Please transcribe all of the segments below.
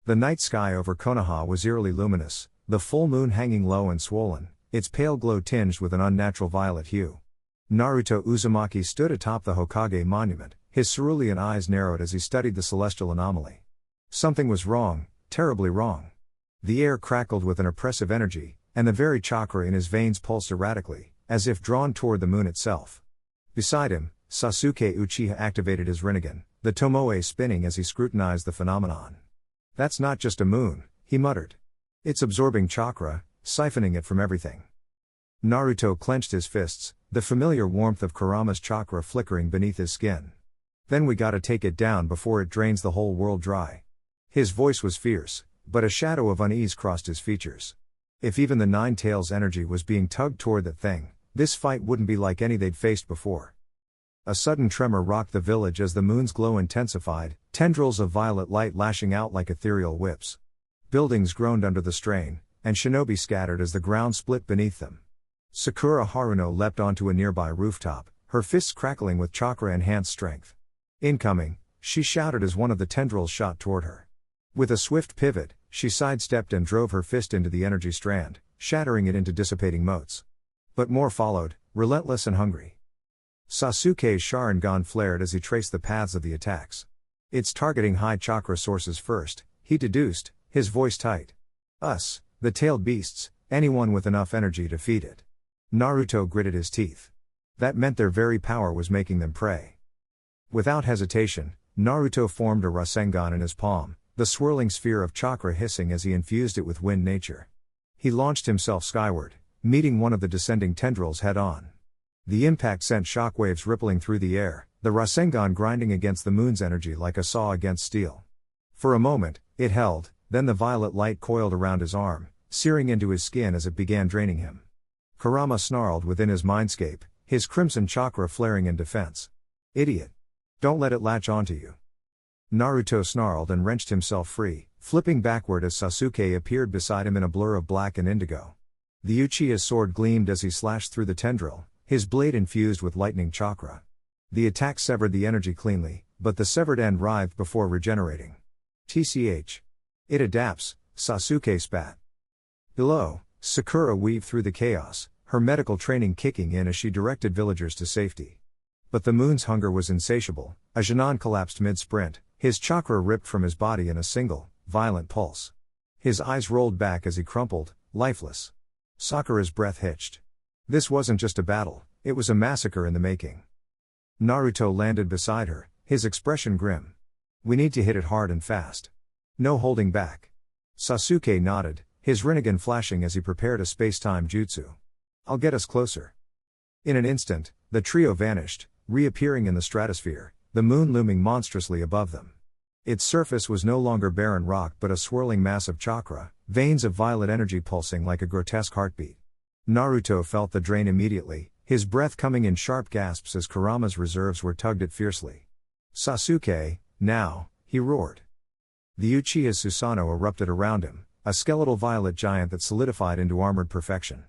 The night sky over Konoha was eerily luminous, the full moon hanging low and swollen, its pale glow tinged with an unnatural violet hue. Naruto Uzumaki stood atop the Hokage monument, his cerulean eyes narrowed as he studied the celestial anomaly. Something was wrong, terribly wrong. The air crackled with an oppressive energy, and the very chakra in his veins pulsed erratically, as if drawn toward the moon itself. Beside him, Sasuke Uchiha activated his Rinnegan, the tomoe spinning as he scrutinized the phenomenon. "That's not just a moon," he muttered. "It's absorbing chakra, siphoning it from everything." Naruto clenched his fists, the familiar warmth of Kurama's chakra flickering beneath his skin. "Then we gotta take it down before it drains the whole world dry." His voice was fierce, but a shadow of unease crossed his features. If even the Nine Tails energy was being tugged toward that thing, this fight wouldn't be like any they'd faced before. A sudden tremor rocked the village as the moon's glow intensified, tendrils of violet light lashing out like ethereal whips. Buildings groaned under the strain, and shinobi scattered as the ground split beneath them. Sakura Haruno leapt onto a nearby rooftop, her fists crackling with chakra-enhanced strength. "Incoming," she shouted as one of the tendrils shot toward her. With a swift pivot, she sidestepped and drove her fist into the energy strand, shattering it into dissipating motes. But more followed, relentless and hungry. Sasuke's Sharingan flared as he traced the paths of the attacks. "It's targeting high chakra sources first," he deduced, his voice tight. "Us, the tailed beasts, anyone with enough energy to feed it." Naruto gritted his teeth. That meant their very power was making them prey. Without hesitation, Naruto formed a Rasengan in his palm, the swirling sphere of chakra hissing as he infused it with wind nature. He launched himself skyward, meeting one of the descending tendrils head-on. The impact sent shockwaves rippling through the air, the Rasengan grinding against the moon's energy like a saw against steel. For a moment, it held, then the violet light coiled around his arm, searing into his skin as it began draining him. Kurama snarled within his mindscape, his crimson chakra flaring in defense. "Idiot! Don't let it latch onto you." Naruto snarled and wrenched himself free, flipping backward as Sasuke appeared beside him in a blur of black and indigo. The Uchiha's sword gleamed as he slashed through the tendril, his blade infused with lightning chakra. The attack severed the energy cleanly, but the severed end writhed before regenerating. "TCH. It adapts," Sasuke spat. Below, Sakura weaved through the chaos, her medical training kicking in as she directed villagers to safety. But the moon's hunger was insatiable. A Genon collapsed mid-sprint, his chakra ripped from his body in a single, violent pulse. His eyes rolled back as he crumpled, lifeless. Sakura's breath hitched. This wasn't just a battle, it was a massacre in the making. Naruto landed beside her, his expression grim. "We need to hit it hard and fast. No holding back." Sasuke nodded, his Rinnegan flashing as he prepared a space-time jutsu. "I'll get us closer." In an instant, the trio vanished, reappearing in the stratosphere, the moon looming monstrously above them. Its surface was no longer barren rock but a swirling mass of chakra, veins of violet energy pulsing like a grotesque heartbeat. Naruto felt the drain immediately, his breath coming in sharp gasps as Kurama's reserves were tugged at fiercely. "Sasuke, now," he roared. The Uchiha's Susanoo erupted around him, a skeletal violet giant that solidified into armored perfection.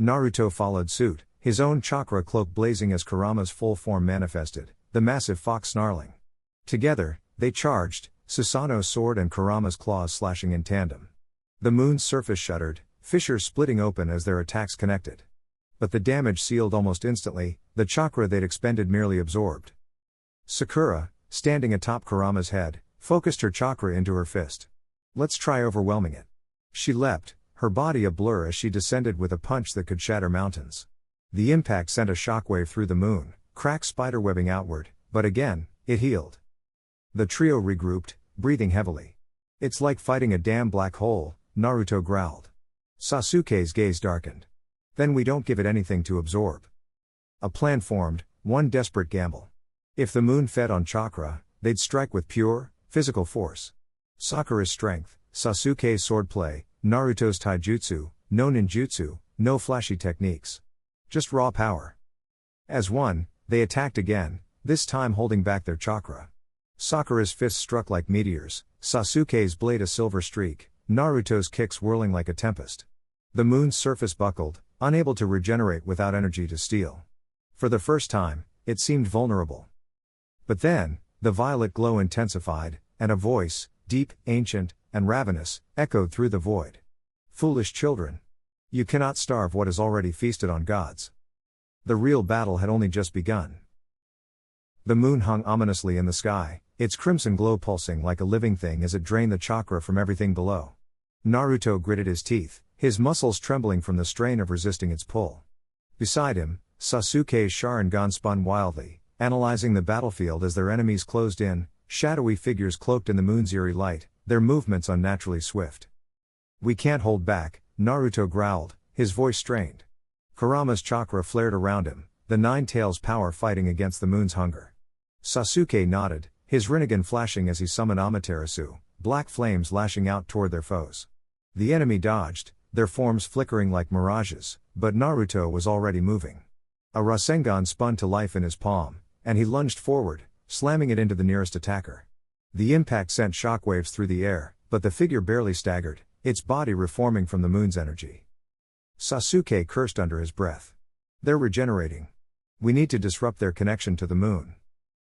Naruto followed suit, his own chakra cloak blazing as Kurama's full form manifested, the massive fox snarling. Together, they charged, Susanoo's sword and Kurama's claws slashing in tandem. The moon's surface shuddered, fissures splitting open as their attacks connected. But the damage sealed almost instantly, the chakra they'd expended merely absorbed. Sakura, standing atop Kurama's head, focused her chakra into her fist. "Let's try overwhelming it." She leapt, her body a blur as she descended with a punch that could shatter mountains. The impact sent a shockwave through the moon, cracked spiderwebbing outward, but again, it healed. The trio regrouped, breathing heavily. "It's like fighting a damn black hole," Naruto growled. Sasuke's gaze darkened. "Then we don't give it anything to absorb." A plan formed, one desperate gamble. If the moon fed on chakra, they'd strike with pure, physical force. Sakura's strength, Sasuke's swordplay, Naruto's taijutsu, no ninjutsu, no flashy techniques. Just raw power. As one, they attacked again, this time holding back their chakra. Sakura's fists struck like meteors, Sasuke's blade a silver streak, Naruto's kicks whirling like a tempest. The moon's surface buckled, unable to regenerate without energy to steal. For the first time, it seemed vulnerable. But then, the violet glow intensified, and a voice, deep, ancient, and ravenous, echoed through the void. Foolish children. You cannot starve what is already feasted on gods. The real battle had only just begun. The moon hung ominously in the sky, its crimson glow pulsing like a living thing as it drained the chakra from everything below. Naruto gritted his teeth, his muscles trembling from the strain of resisting its pull. Beside him, Sasuke's Sharingan spun wildly, analyzing the battlefield as their enemies closed in, shadowy figures cloaked in the moon's eerie light, their movements unnaturally swift. We can't hold back, Naruto growled, his voice strained. Kurama's chakra flared around him, the nine tails power fighting against the moon's hunger. Sasuke nodded, his Rinnegan flashing as he summoned Amaterasu, black flames lashing out toward their foes. The enemy dodged, their forms flickering like mirages, but Naruto was already moving. A Rasengan spun to life in his palm, and he lunged forward, slamming it into the nearest attacker. The impact sent shockwaves through the air, but the figure barely staggered, its body reforming from the moon's energy. Sasuke cursed under his breath. They're regenerating. We need to disrupt their connection to the moon.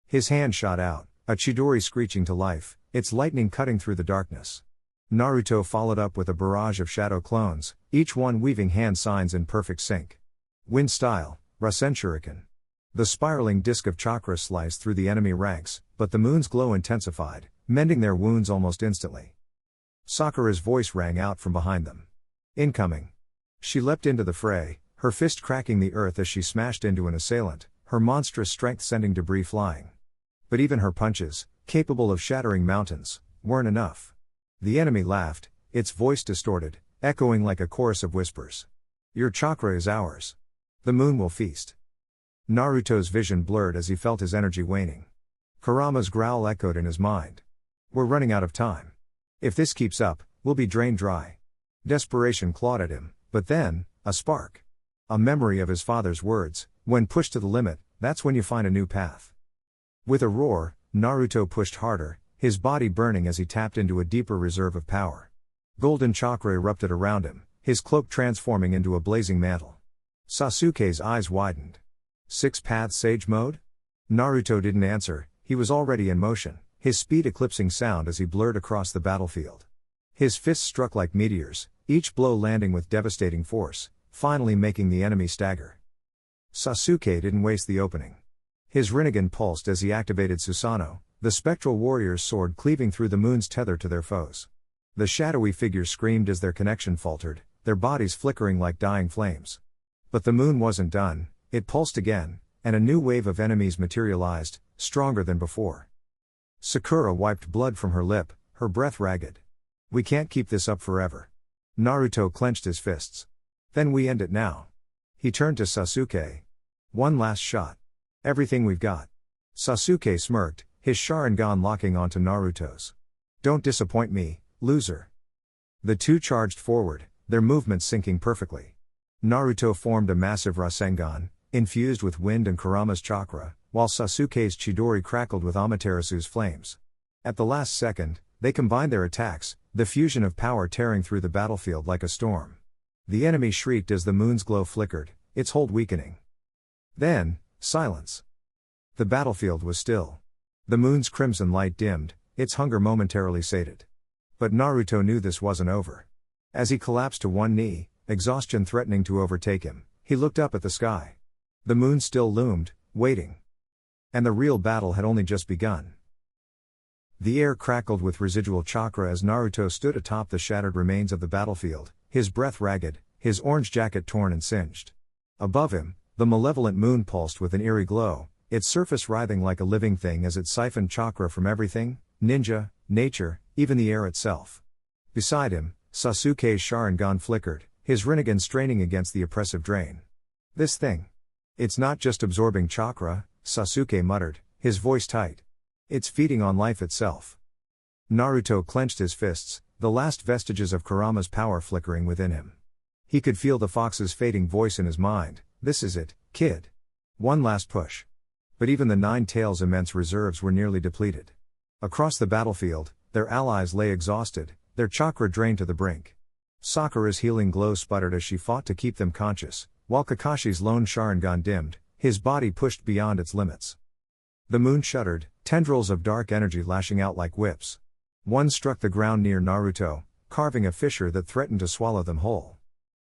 His hand shot out, a Chidori screeching to life, its lightning cutting through the darkness. Naruto followed up with a barrage of shadow clones, each one weaving hand signs in perfect sync. Wind style, Rasen Shuriken. The spiraling disk of chakra sliced through the enemy ranks, but the moon's glow intensified, mending their wounds almost instantly. Sakura's voice rang out from behind them. Incoming. She leapt into the fray, her fist cracking the earth as she smashed into an assailant, her monstrous strength sending debris flying. But even her punches, capable of shattering mountains, weren't enough. The enemy laughed, its voice distorted, echoing like a chorus of whispers. Your chakra is ours. The moon will feast. Naruto's vision blurred as he felt his energy waning. Kurama's growl echoed in his mind. We're running out of time. If this keeps up, we'll be drained dry. Desperation clawed at him, but then, a spark. A memory of his father's words, when pushed to the limit, that's when you find a new path. With a roar, Naruto pushed harder, his body burning as he tapped into a deeper reserve of power. Golden chakra erupted around him, his cloak transforming into a blazing mantle. Sasuke's eyes widened. Six Paths Sage Mode? Naruto didn't answer, he was already in motion, his speed eclipsing sound as he blurred across the battlefield. His fists struck like meteors, each blow landing with devastating force, finally making the enemy stagger. Sasuke didn't waste the opening. His Rinnegan pulsed as he activated Susanoo, the spectral warrior's sword cleaving through the moon's tether to their foes. The shadowy figures screamed as their connection faltered, their bodies flickering like dying flames. But the moon wasn't done, it pulsed again, and a new wave of enemies materialized, stronger than before. Sakura wiped blood from her lip, her breath ragged. We can't keep this up forever. Naruto clenched his fists. Then we end it now. He turned to Sasuke. One last shot. Everything we've got. Sasuke smirked, his Sharingan locking onto Naruto's. Don't disappoint me, loser. The two charged forward, their movements syncing perfectly. Naruto formed a massive Rasengan, infused with wind and Kurama's chakra, while Sasuke's Chidori crackled with Amaterasu's flames. At the last second, they combined their attacks, the fusion of power tearing through the battlefield like a storm. The enemy shrieked as the moon's glow flickered, its hold weakening. Then, silence. The battlefield was still. The moon's crimson light dimmed, its hunger momentarily sated. But Naruto knew this wasn't over. As he collapsed to one knee, exhaustion threatening to overtake him, he looked up at the sky. The moon still loomed, waiting. And the real battle had only just begun. The air crackled with residual chakra as Naruto stood atop the shattered remains of the battlefield, his breath ragged, his orange jacket torn and singed. Above him, the malevolent moon pulsed with an eerie glow, its surface writhing like a living thing as it siphoned chakra from everything, ninja, nature, even the air itself. Beside him, Sasuke's Sharingan flickered, his Rinnegan straining against the oppressive drain. This thing. It's not just absorbing chakra, Sasuke muttered, his voice tight. It's feeding on life itself. Naruto clenched his fists, the last vestiges of Kurama's power flickering within him. He could feel the fox's fading voice in his mind, this is it, kid. One last push. But even the Nine Tails' immense reserves were nearly depleted. Across the battlefield, their allies lay exhausted, their chakra drained to the brink. Sakura's healing glow sputtered as she fought to keep them conscious, while Kakashi's lone Sharingan dimmed, his body pushed beyond its limits. The moon shuddered, tendrils of dark energy lashing out like whips. One struck the ground near Naruto, carving a fissure that threatened to swallow them whole.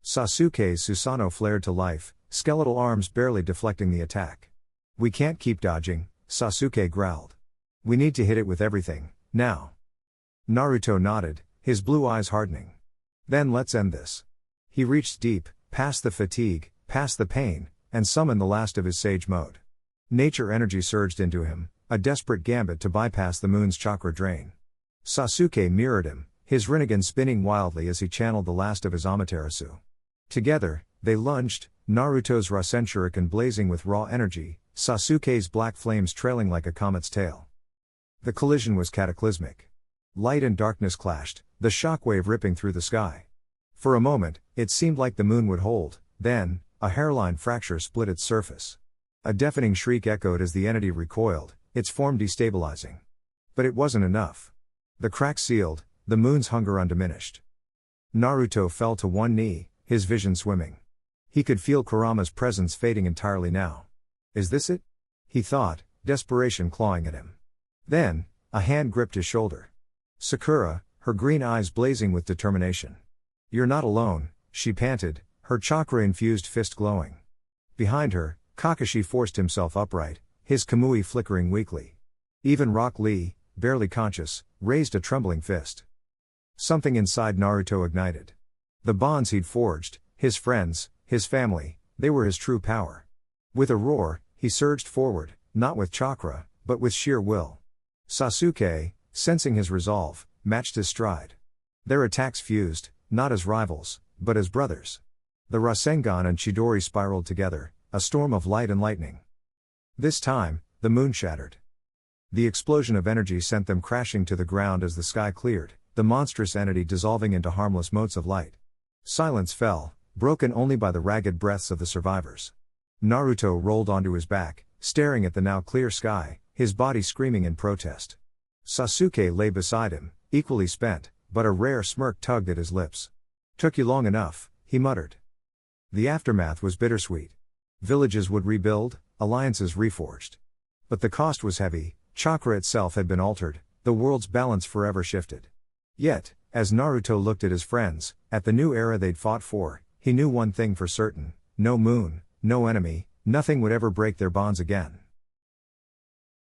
Sasuke's Susanoo flared to life, skeletal arms barely deflecting the attack. "We can't keep dodging," Sasuke growled. "We need to hit it with everything, now." Naruto nodded, his blue eyes hardening. "Then let's end this." He reached deep, past the fatigue, past the pain, and summoned the last of his sage mode. Nature energy surged into him, a desperate gambit to bypass the moon's chakra drain. Sasuke mirrored him, his Rinnegan spinning wildly as he channeled the last of his Amaterasu. Together, they lunged, Naruto's Rasen Shuriken blazing with raw energy, Sasuke's black flames trailing like a comet's tail. The collision was cataclysmic. Light and darkness clashed, the shockwave ripping through the sky. For a moment, it seemed like the moon would hold, then, a hairline fracture split its surface. A deafening shriek echoed as the entity recoiled, its form destabilizing. But it wasn't enough. The crack sealed, the moon's hunger undiminished. Naruto fell to one knee, his vision swimming. He could feel Kurama's presence fading entirely now. Is this it? He thought, desperation clawing at him. Then, a hand gripped his shoulder. Sakura, her green eyes blazing with determination. "You're not alone," she panted, her chakra-infused fist glowing. Behind her, Kakashi forced himself upright, his kamui flickering weakly. Even Rock Lee, barely conscious, raised a trembling fist. Something inside Naruto ignited. The bonds he'd forged, his friends, his family, they were his true power. With a roar, he surged forward, not with chakra, but with sheer will. Sasuke, sensing his resolve, matched his stride. Their attacks fused, not as rivals, but as brothers. The Rasengan and Chidori spiraled together, a storm of light and lightning. This time, the moon shattered. The explosion of energy sent them crashing to the ground as the sky cleared, the monstrous entity dissolving into harmless motes of light. Silence fell, broken only by the ragged breaths of the survivors. Naruto rolled onto his back, staring at the now clear sky, his body screaming in protest. Sasuke lay beside him, equally spent, but a rare smirk tugged at his lips. "Took you long enough," he muttered. The aftermath was bittersweet. Villages would rebuild, alliances reforged. But the cost was heavy, chakra itself had been altered, the world's balance forever shifted. Yet, as Naruto looked at his friends, at the new era they'd fought for, he knew one thing for certain: no moon, no enemy, nothing would ever break their bonds again.